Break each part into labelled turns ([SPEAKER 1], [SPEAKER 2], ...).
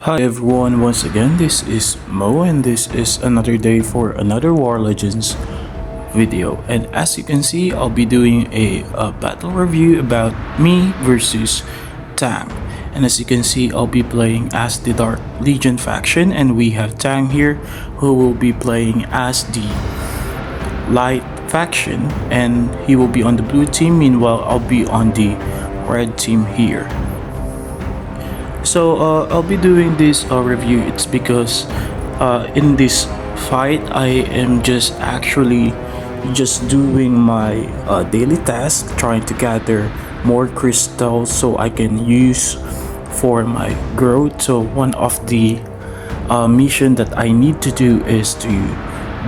[SPEAKER 1] Hi everyone, once again, this is Mo and this is another day for another War Legends video. And as you can see, I'll be doing a battle review about me versus Tang. And as you can see, I'll be playing as the Dark Legion faction, and we have Tang here who will be playing as the Light faction, and he will be on the blue team. Meanwhile, I'll be on the red team here. So I'll be doing this review. It's because in this fight I am just doing my daily task, trying to gather more crystals so I can use for my growth. So one of the mission that I need to do is to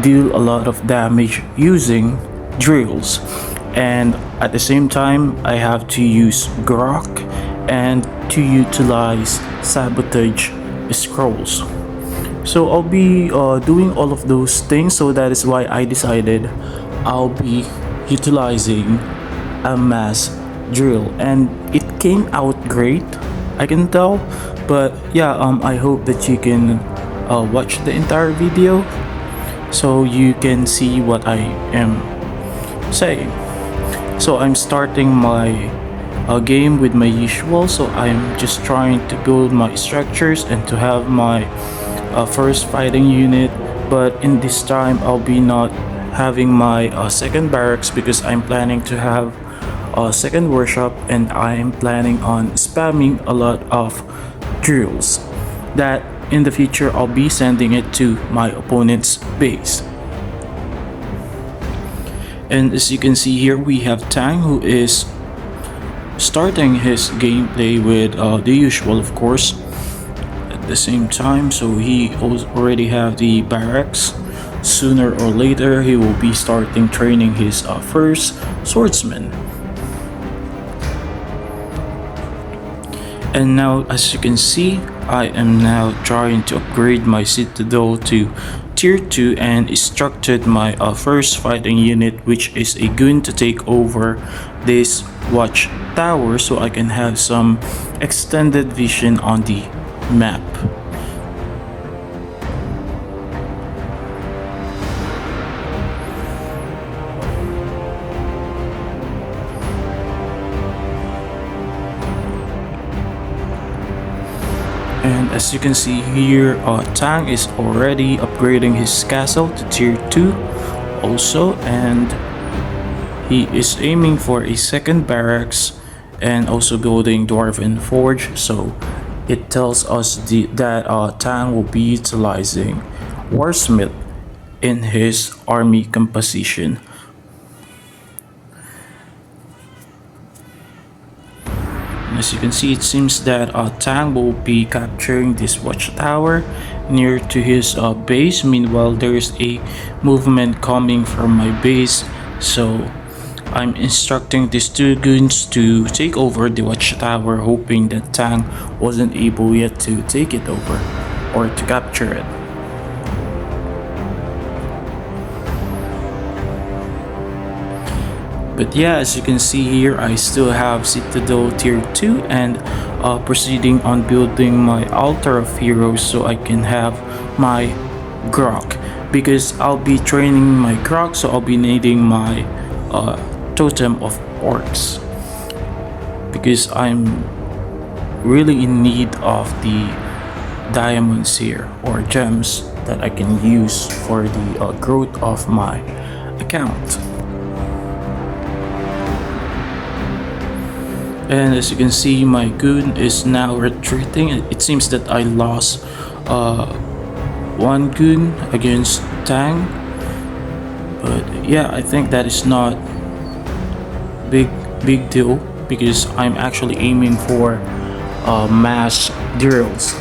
[SPEAKER 1] deal a lot of damage using drills, and at the same time I have to use grok and to utilize sabotage scrolls. So I'll be doing all of those things, so that is why I decided I'll be utilizing a mass drill, and it came out great, I can tell. But yeah, I hope that you can watch the entire video so you can see what I am saying. So I'm starting my game with my usual, so I'm just trying to build my structures and to have my first fighting unit. But in this time I'll be not having my second barracks because I'm planning to have a second workshop, and I'm planning on spamming a lot of drills that in the future I'll be sending it to my opponent's base. And as you can see here, we have Tang, who is starting his gameplay with the usual, of course, at the same time. So he already have the barracks. Sooner or later he will be starting training his first swordsman. And now, as you can see, I am now trying to upgrade my citadel to tier 2 and instructed my first fighting unit, which is a goon, to take over this watch tower so I can have some extended vision on the map. And as you can see here, Tang is already upgrading his castle to tier 2 also, and he is aiming for a second barracks and also building Dwarven Forge. So it tells us that Tang will be utilizing Warsmith in his army composition. As you can see, it seems that Tang will be capturing this watchtower near to his base. Meanwhile, there is a movement coming from my base, so I'm instructing these two goons to take over the watchtower, hoping that Tang wasn't able yet to take it over or to capture it. But yeah, as you can see here, I still have Citadel tier 2 and proceeding on building my altar of heroes so I can have my grok, because I'll be training my grok, so I'll be needing my totem of orcs, because I'm really in need of the diamonds here, or gems, that I can use for the growth of my account. And as you can see, my goon is now retreating. It seems that I lost one goon against Tang, but yeah, I think that is not big deal, because I'm actually aiming for mass drills.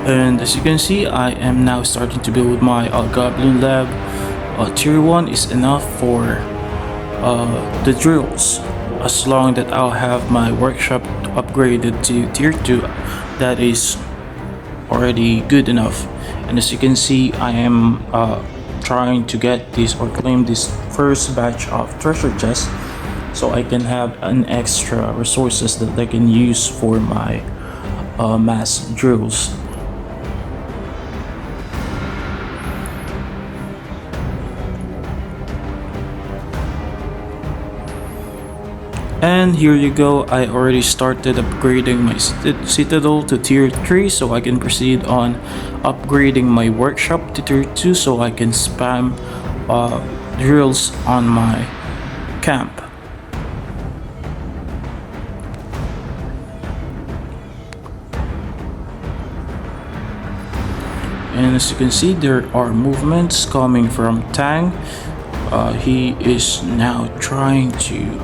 [SPEAKER 1] And as you can see, I am now starting to build my goblin lab. Tier 1 is enough for the drills, as long that I'll have my workshop upgraded to tier 2. That is already good enough. And as you can see, I am trying to get this or claim this first batch of treasure chests so I can have an extra resources that I can use for my mass drills. And here you go, I already started upgrading my citadel to tier 3, so I can proceed on upgrading my workshop to tier 2 so I can spam drills on my camp. And as you can see, there are movements coming from Tang. He is now trying to,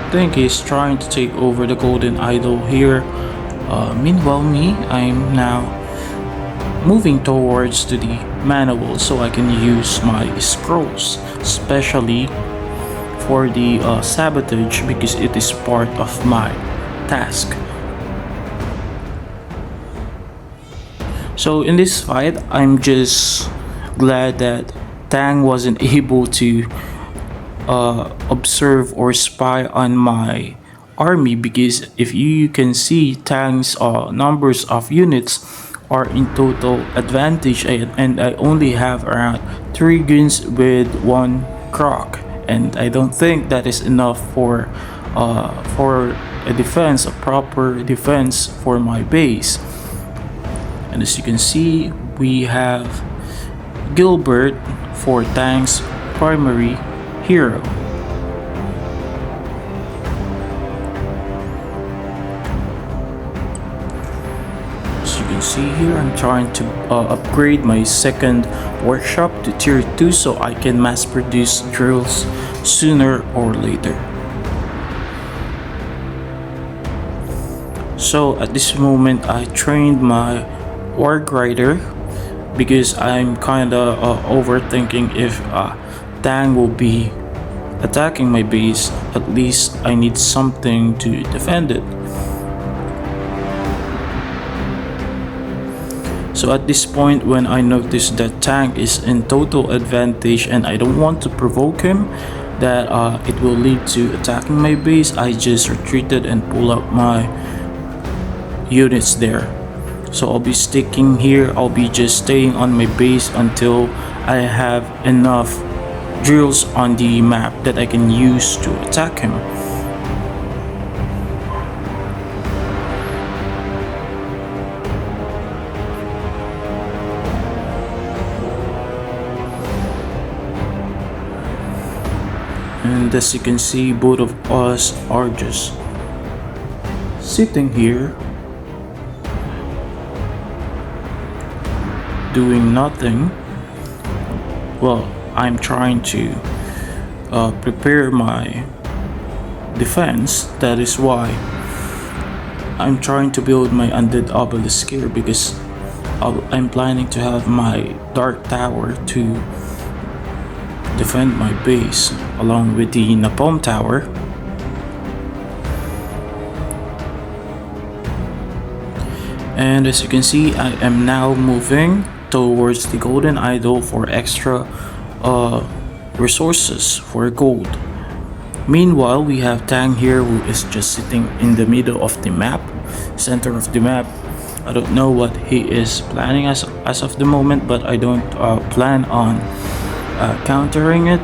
[SPEAKER 1] I think he's trying to take over the golden idol here. Meanwhile me, I'm now moving towards to the manual so I can use my scrolls, especially for the sabotage, because it is part of my task. So in this fight, I'm just glad that Tang wasn't able to observe or spy on my army, because if you can see, Tang's numbers of units are in total advantage, and I only have around 3 guns with 1 croc, and I don't think that is enough for a defense, a proper defense for my base. And as you can see, we have Gilbert for Tang's primary hero. As you can see here, I'm trying to upgrade my second workshop to tier 2 so I can mass produce drills sooner or later. So at this moment, I trained my Warg Rider because I'm kinda overthinking if Tang will be attacking my base. At least I need something to defend it. So at this point, when I notice that Tang is in total advantage and I don't want to provoke him, that it will lead to attacking my base, I just retreated and pull up my units there. So I'll be sticking here, I'll be just staying on my base until I have enough drills on the map that I can use to attack him. And as you can see, both of us are just sitting here doing nothing. Well, I'm trying to prepare my defense. That is why I'm trying to build my undead obelisk here, because I'm planning to have my dark tower to defend my base along with the napalm tower. And as you can see, I am now moving towards the golden idol for extra resources for gold. Meanwhile, we have Tang here, who is just sitting in the middle of the map, center of the map. I don't know what he is planning as of the moment, but I don't plan on countering it.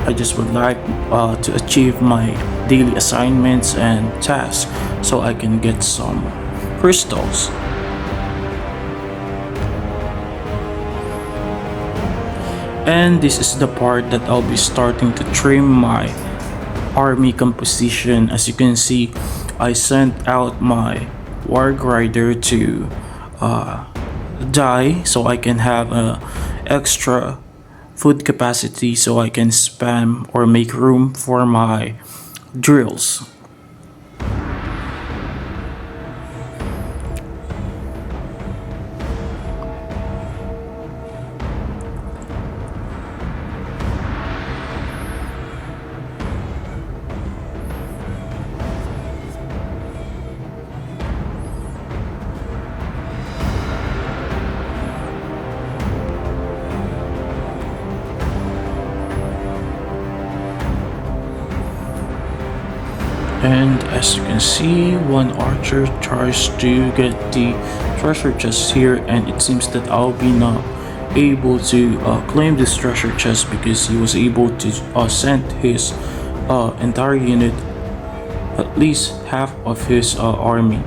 [SPEAKER 1] I just would like to achieve my daily assignments and tasks so I can get some crystals. And this is the part that I'll be starting to trim my army composition. As you can see, I sent out my Warg Rider to die so I can have extra food capacity so I can spam or make room for my drills. And as you can see, one archer tries to get the treasure chest here, and it seems that I'll be not able to claim this treasure chest because he was able to send his entire unit, at least half of his army,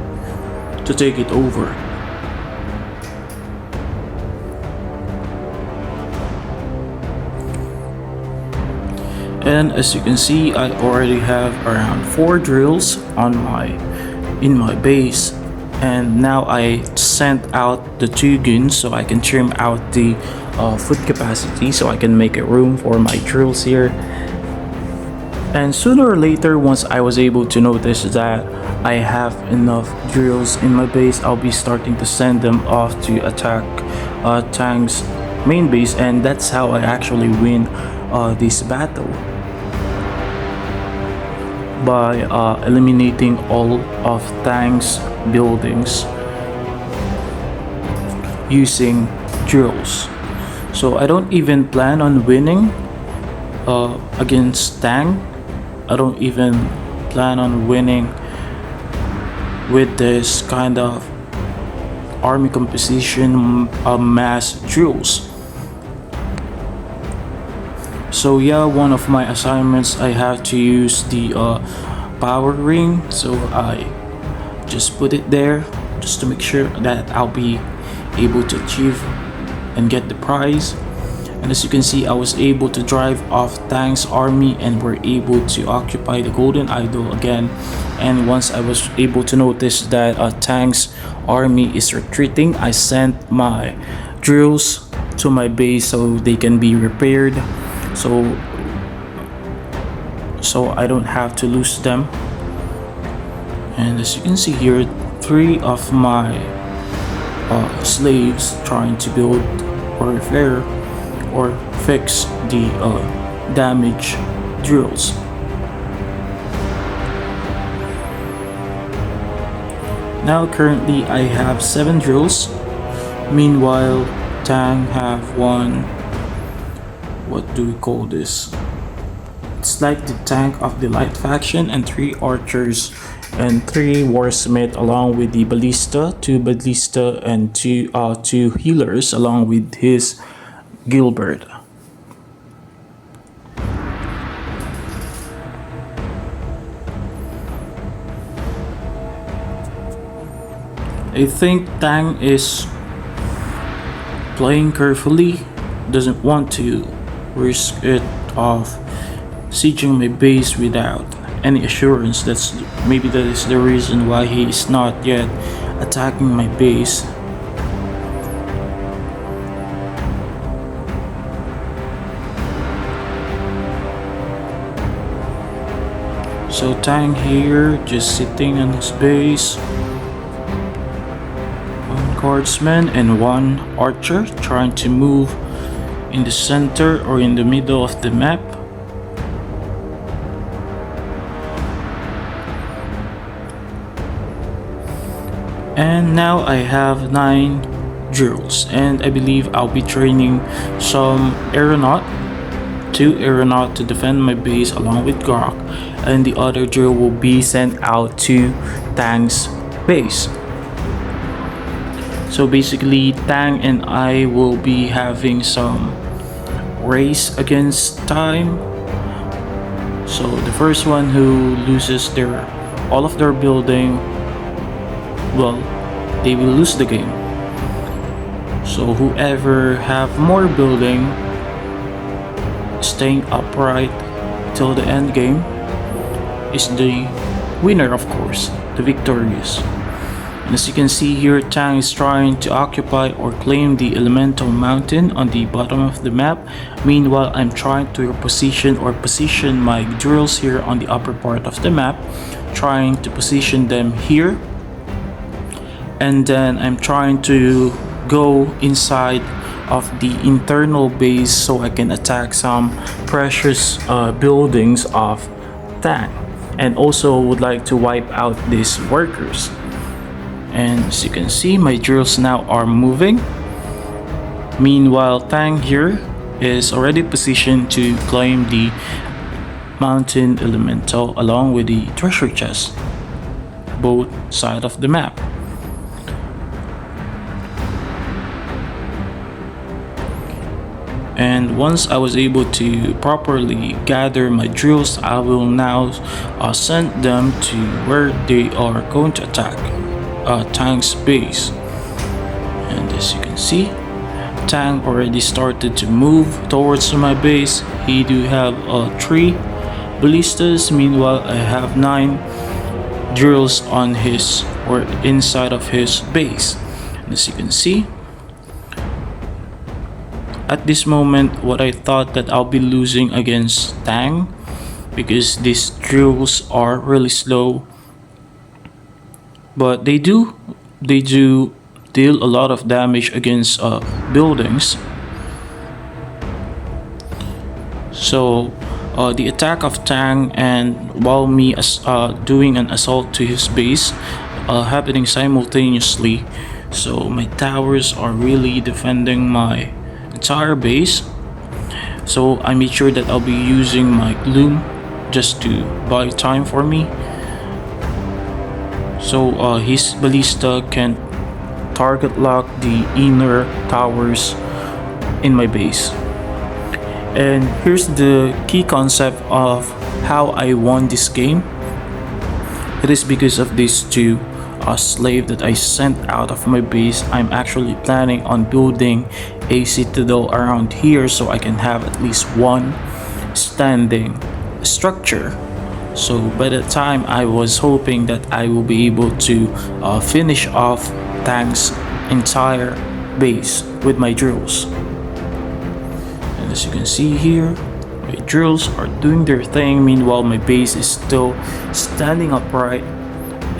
[SPEAKER 1] to take it over. And as you can see, I already have around 4 drills on in my base, and now I sent out the 2 guns so I can trim out the foot capacity so I can make a room for my drills here. And sooner or later, once I was able to notice that I have enough drills in my base, I'll be starting to send them off to attack Tang's main base, and that's how I actually win this battle, by eliminating all of Tang's buildings using drills. So I don't even plan on winning against Tang. I don't even plan on winning with this kind of army composition mass drills. So yeah, one of my assignments, I have to use the power ring, so I just put it there just to make sure that I'll be able to achieve and get the prize. And as you can see, I was able to drive off Tang's army and were able to occupy the Golden Idol again. And once I was able to notice that Tang's army is retreating, I sent my drills to my base so they can be repaired, so I don't have to lose them. And as you can see here, 3 of my slaves trying to build or repair or fix the damaged drills. Now currently I have 7 drills. Meanwhile, Tang have one, what do we call this? It's like the tank of the light faction, and 3 archers and 3 warsmith along with the ballista, 2 ballista and 2 healers along with his Gilbert. I think Tang is playing carefully, doesn't want to risk it of sieging my base without any assurance. That is the reason why he is not yet attacking my base. So Tang here just sitting on his base. 1 guardsman and 1 archer trying to move in the center or in the middle of the map. And now I have 9 drills, and I believe I'll be training some aeronaut, 2 aeronaut to defend my base along with Grok, and the other drill will be sent out to Tang's base. So basically, Tang and I will be having some race against time. So the first one who loses all of their building, well, they will lose the game. So whoever have more building staying upright till the end game is the winner, of course, the victorious. And as you can see here, Tang is trying to occupy or claim the elemental mountain on the bottom of the map. Meanwhile, I'm trying to position my drills here on the upper part of the map, trying to position them here. And then I'm trying to go inside of the internal base so I can attack some precious buildings of Tang, and also would like to wipe out these workers. And as you can see, my drills now are moving. Meanwhile, Tang here is already positioned to claim the mountain elemental along with the treasure chest, both side of the map. And once I was able to properly gather my drills, I will now send them to where they are going to attack Tang's base. And as you can see, Tang already started to move towards my base. He do have 3 ballistas, meanwhile I have 9 drills on his or inside of his base. And as you can see, at this moment, what I thought that I'll be losing against Tang because these drills are really slow, but they do deal a lot of damage against buildings. So the attack of Tang and while me doing an assault to his base happening simultaneously, so my towers are really defending my entire base. So I made sure that I'll be using my gloom just to buy time for me, so his ballista can target lock the inner towers in my base. And here's the key concept of how I won this game. It is because of these 2 slave that I sent out of my base. I'm actually planning on building a citadel around here so I can have at least 1 standing structure. So by the time I was hoping that I will be able to finish off Tang's entire base with my drills. And as you can see here, my drills are doing their thing, meanwhile my base is still standing upright.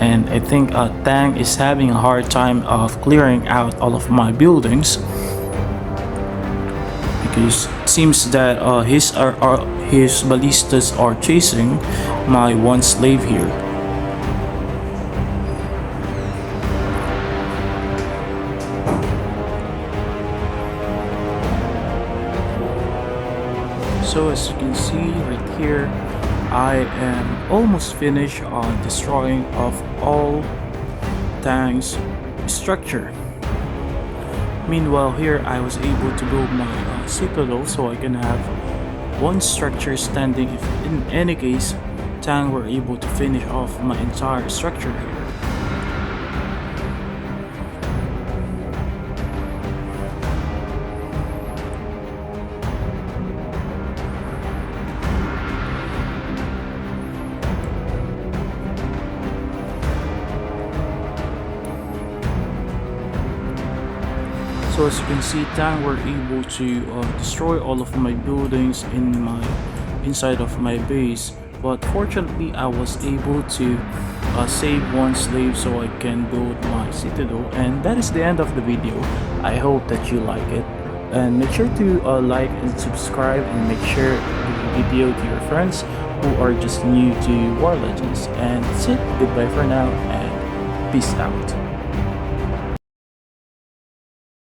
[SPEAKER 1] And I think Tang is having a hard time of clearing out all of my buildings because it seems that his ballistas are chasing my 1 slave here. So as you can see right here, I am almost finished on destroying of all Tang's structure. Meanwhile here I was able to build my citadel so I can have 1 structure standing if in any case Tang were able to finish off my entire structure here. So as you can see, Tang were able to destroy all of my buildings inside of my base, but fortunately I was able to save 1 slave so I can build my citadel. And that is the end of the video. I hope that you like it, and make sure to like and subscribe, and make sure the video to your friends who are just new to War Legends. And that's it. Goodbye for now, and peace out.